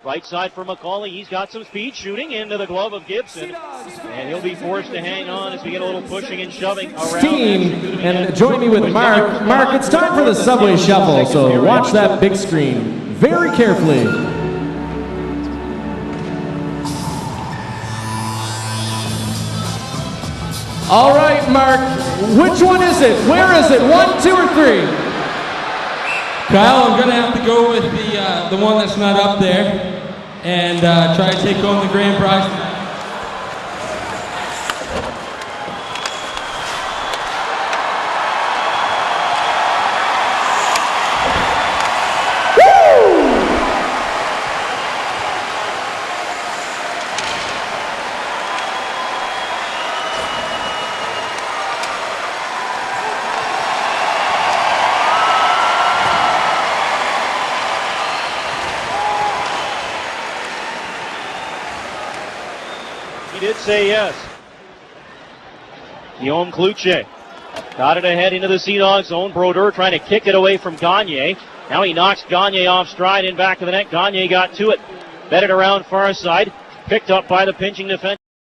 Right side for McCauley. He's got some speed, shooting into the glove of Gibson. And he'll be forced to hang on as we get a little pushing and shoving around. Team, and join me with Mark. Mark, it's time for the Subway Shuffle, so watch that big screen very carefully. All right, Mark, which one is it? Where is it? 1, 2, or 3? Kyle, I'm going to have to go with the one that's not up there and try to take home the grand prize. He did say yes. Guillaume Cloutier got it ahead into the Sea Dogs zone. Brodeur trying to kick it away from Gagne. Now he knocks Gagne off stride in back of the net. Gagne got to it. Bedded around far side. Picked up by the pinching defense.